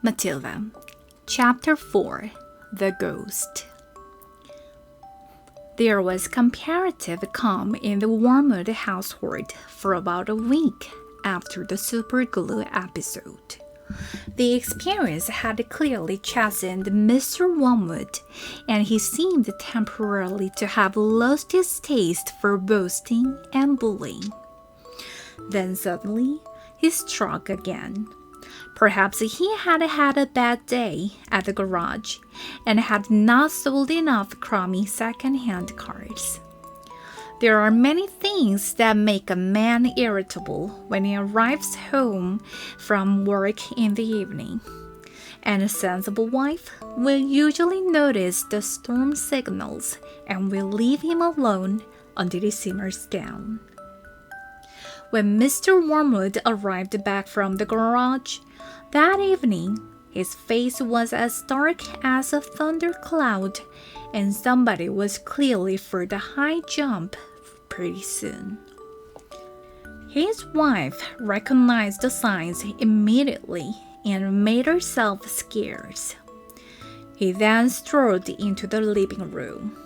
Matilda, Chapter 4, The Ghost. There was comparative calm in the Wormwood household for about a week after the superglue episode. The experience had clearly chastened Mr. Wormwood, and he seemed temporarily to have lost his taste for boasting and bullying. Then suddenly, he struck again. Perhaps he had had a bad day at the garage and had not sold enough crummy second-hand cars. There are many things that make a man irritable when he arrives home from work in the evening, and a sensible wife will usually notice the storm signals and will leave him alone until he simmers down. When Mr. Wormwood arrived back from the garage that evening, his face was as dark as a thundercloud, and somebody was clearly for the high jump pretty soon. His wife recognized the signs immediately and made herself scarce. He then strolled into the living room.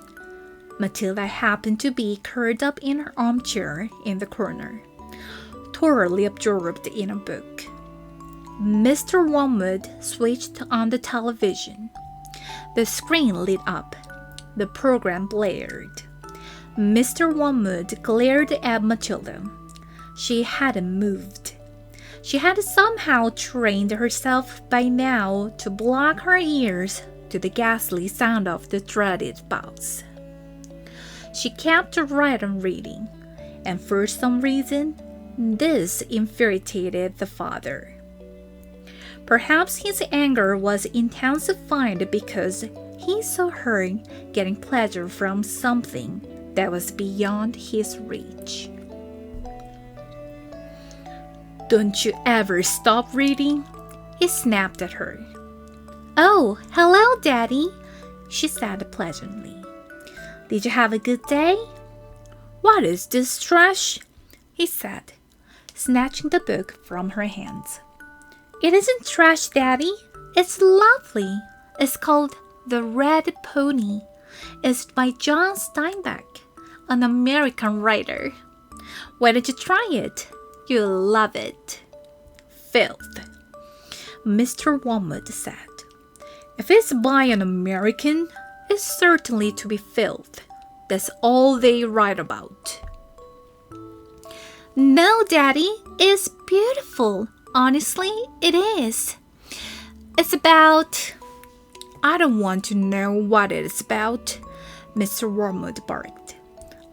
Matilda happened to be curled up in her armchair in the corner, thoroughly absorbed in a book. Mr. Wormwood switched on the television. The screen lit up. The program blared. Mr. Wormwood glared at Matilda. She hadn't moved. She had somehow trained herself by now to block her ears to the ghastly sound of the dreaded box. She kept right on reading, and for some reason, this infuriated the father. Perhaps his anger was intensified because he saw her getting pleasure from something that was beyond his reach. "Don't you ever stop reading?" he snapped at her. "Oh, hello, Daddy," she said pleasantly. "Did you have a good day?" "What is this trash?" he said, snatching the book from her hands. "It isn't trash, Daddy. It's lovely. It's called The Red Pony. It's by John Steinbeck, an American writer. Why don't you try it? You'll love it." "Filth," Mr. Wormwood said. "If it's by an American, it's certainly to be filth. That's all they write about." "No, Daddy, it's beautiful. Honestly, it is. It's about—" "I don't want to know what it is about," Mr. Wormwood barked.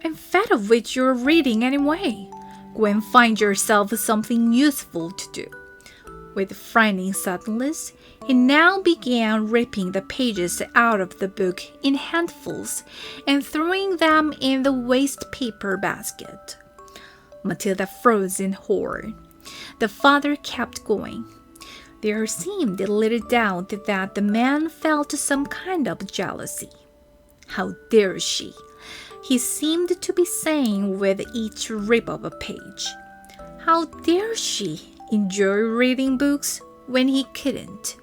"I'm fed up with your reading anyway. Go and find yourself something useful to do." With frightening suddenness, he now began ripping the pages out of the book in handfuls and throwing them in the waste paper basket. Matilda froze in horror. The father kept going. There seemed little doubt that the man felt some kind of jealousy. "How dare she?" he seemed to be saying with each rip of a page. "How dare she enjoy reading books when he couldn't?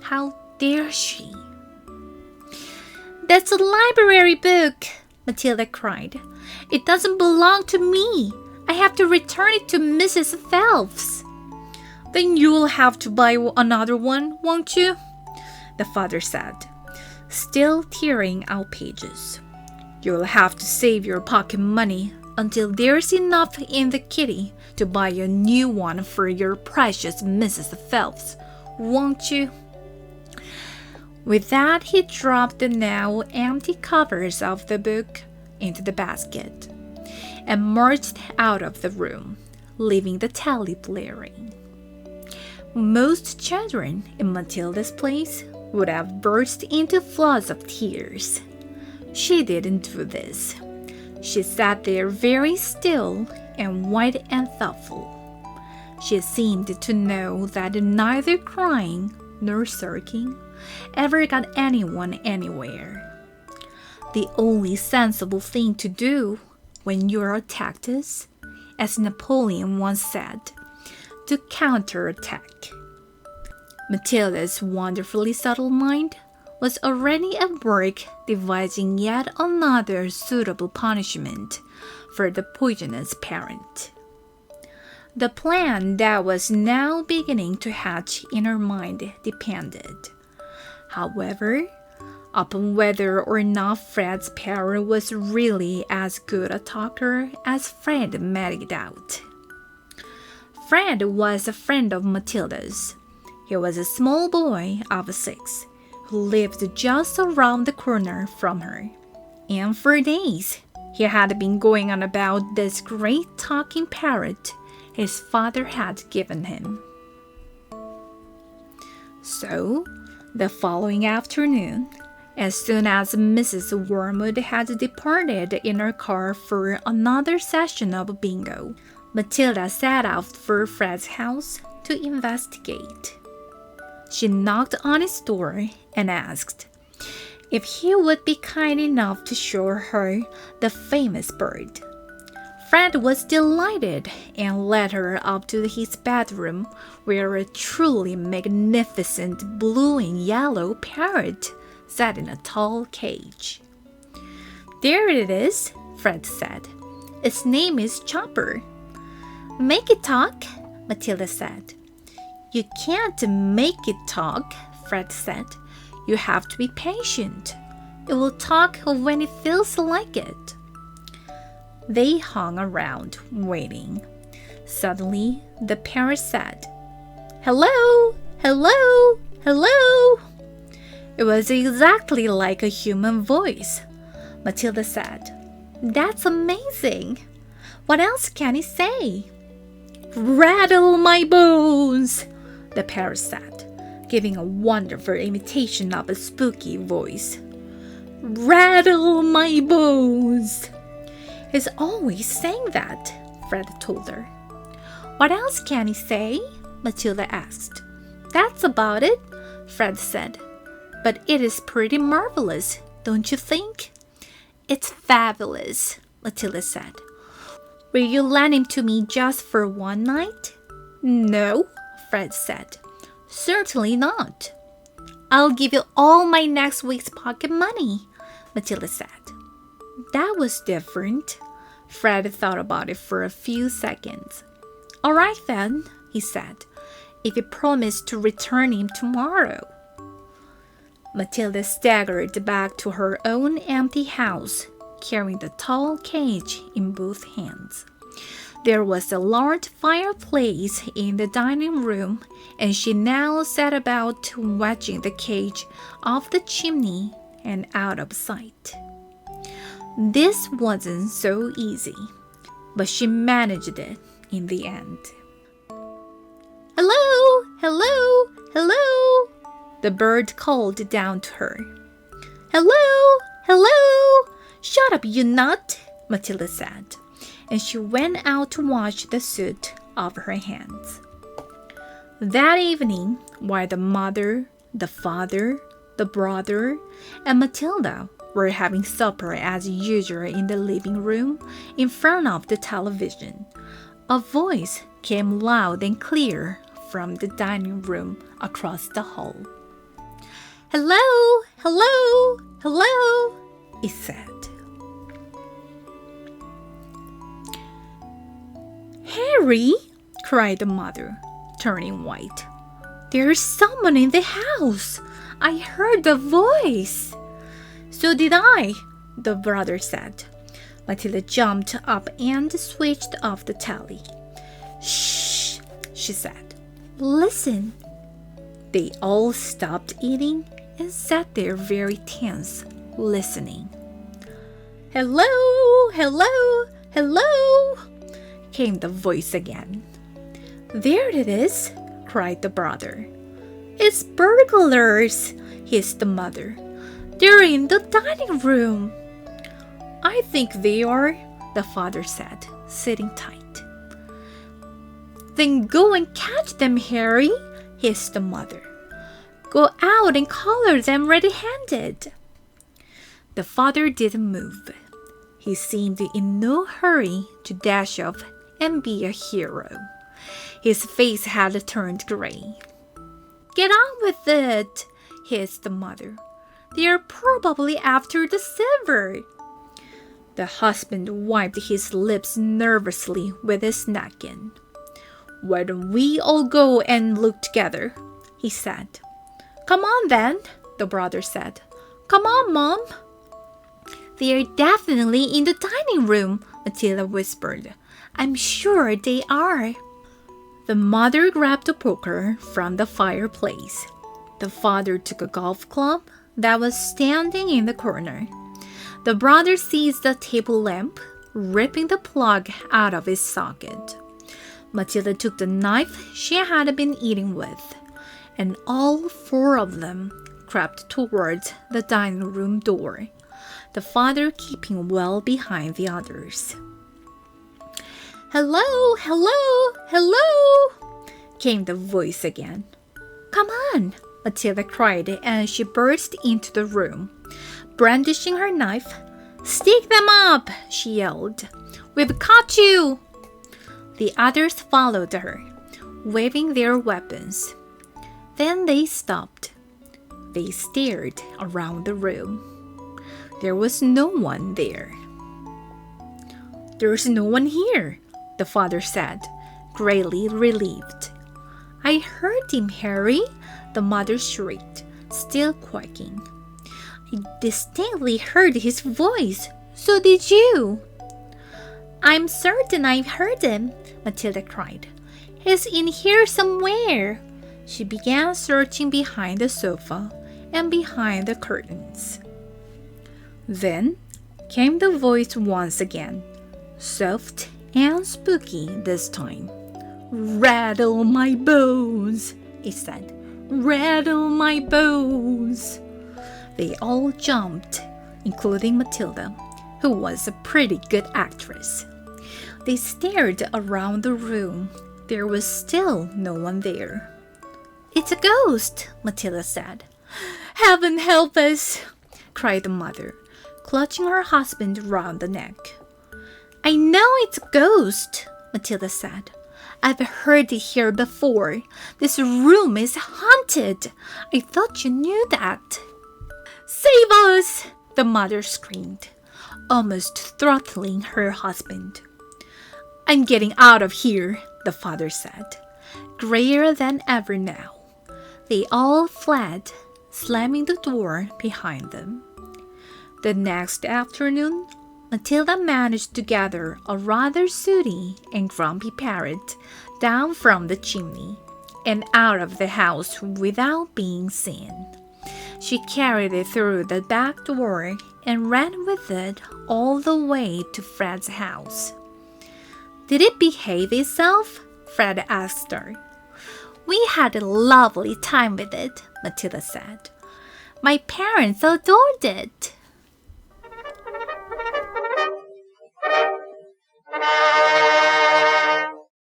How dare she?" "That's a library book," Matilda cried. "It doesn't belong to me. I have to return it to Mrs. Phelps." "Then you'll have to buy another one, won't you?" the father said, still tearing out pages. "You'll have to save your pocket money until there's enough in the kitty to buy a new one for your precious Mrs. Phelps, won't you?" With that, he dropped the now empty covers of the book into the basket and marched out of the room, leaving the telly blaring. Most children in Matilda's place would have burst into floods of tears. She didn't do this. She sat there very still and white and thoughtful. She seemed to know that neither crying nor sulking ever got anyone anywhere. The only sensible thing to do when you're attacked is, as Napoleon once said, to counterattack. Matilda's wonderfully subtle mind was already at work devising yet another suitable punishment for the poisonous parent. The plan that was now beginning to hatch in her mind depended, however, upon whether or not Fred's parent was really as good a talker as Fred made it out. Fred was a friend of Matilda's. He was a small boy of 6 who lived just around the corner from her. And for days, he had been going on about this great talking parrot his father had given him. So, the following afternoon, as soon as Mrs. Wormwood had departed in her car for another session of bingo, Matilda set out for Fred's house to investigate. She knocked on his door and asked if he would be kind enough to show her the famous bird. Fred was delighted and led her up to his bedroom, where a truly magnificent blue and yellow parrot sat in a tall cage. "There it is," Fred said. "Its name is Chopper." "Make it talk," Matilda said. "You can't make it talk," Fred said. "You have to be patient. It will talk when it feels like it." They hung around, waiting. Suddenly, the parrot said, "Hello, hello, hello." It was exactly like a human voice. Matilda said, "That's amazing. What else can he say?" "Rattle my bones," the parrot said, giving a wonderful imitation of a spooky voice. "Rattle my bones." "He's always saying that," Fred told her. "What else can he say?" Matilda asked. "That's about it," Fred said. "But it is pretty marvelous, don't you think?" "It's fabulous," Matilda said. "Will you lend him to me just for one night?" "No," Fred said. "Certainly not." "I'll give you all my next week's pocket money," Matilda said. That was different. Fred thought about it for a few seconds. "All right then," he said, "if you promise to return him tomorrow." Matilda staggered back to her own empty house, carrying the tall cage in both hands. There was a large fireplace in the dining room, and she now set about wedging the cage off the chimney and out of sight. This wasn't so easy, but she managed it in the end. "Hello, hello, hello," the bird called down to her. "Hello, hello, shut up, you nut," Matilda said, and she went out to wash the soot off her hands. That evening, while the mother, the father, the brother, and Matilda were having supper as usual in the living room in front of the television, a voice came loud and clear from the dining room across the hall. "Hello, hello, hello," it said. "Harry," cried the mother, turning white. "There's someone in the house. I heard the voice." "So did I," the brother said. Matilda jumped up and switched off the telly. "Shh," she said. "Listen." They all stopped eating and sat there very tense, listening. "Hello, hello, hello," came the voice again. "There it is," cried the brother. "It's burglars," hissed the mother. "They're in the dining room." "I think they are," the father said, sitting tight. "Then go and catch them, Harry," hissed the mother. "Go out and collar them ready-handed." The father didn't move. He seemed in no hurry to dash off and be a hero. His face had turned gray. Get on with it, hissed the mother. They are probably after the silver. The husband wiped his lips nervously with his napkin. Why don't we all go and look together? He said. Come on then, the brother said. Come on, Mom. They are definitely in the dining room, Matilda whispered. I'm sure they are. The mother grabbed a poker from the fireplace. The father took a golf club that was standing in the corner. The brother seized the table lamp, ripping the plug out of its socket. Matilda took the knife she had been eating with, and all four of them crept towards the dining room door, the father keeping well behind the others. Hello, hello, hello, came the voice again. Come on, Matilda cried as she burst into the room. Brandishing her knife, Stick them up, she yelled. We've caught you! The others followed her, waving their weapons. Then they stopped. They stared around the room. There was no one there. There's no one here, the father said, greatly relieved. I heard him, Harry, the mother shrieked, still quaking. I distinctly heard his voice. So did you. I'm certain I heard him, Matilda cried. He's in here somewhere. She began searching behind the sofa and behind the curtains. Then came the voice once again, soft and spooky this time. Rattle my bones, it said. Rattle my bones. They all jumped, including Matilda, who was a pretty good actress. They stared around the room. There was still no one there. It's a ghost, Matilda said. Heaven help us, cried the mother, clutching her husband round the neck. I know it's a ghost, Matilda said. I've heard it here before. This room is haunted. I thought you knew that. Save us! The mother screamed, almost throttling her husband. I'm getting out of here, the father said, grayer than ever now. They all fled, slamming the door behind them. The next afternoon, Matilda managed to gather a rather sooty and grumpy parrot down from the chimney and out of the house without being seen. She carried it through the back door and ran with it all the way to Fred's house. Did it behave itself? Fred asked her. We had a lovely time with it, Matilda said. My parents adored it.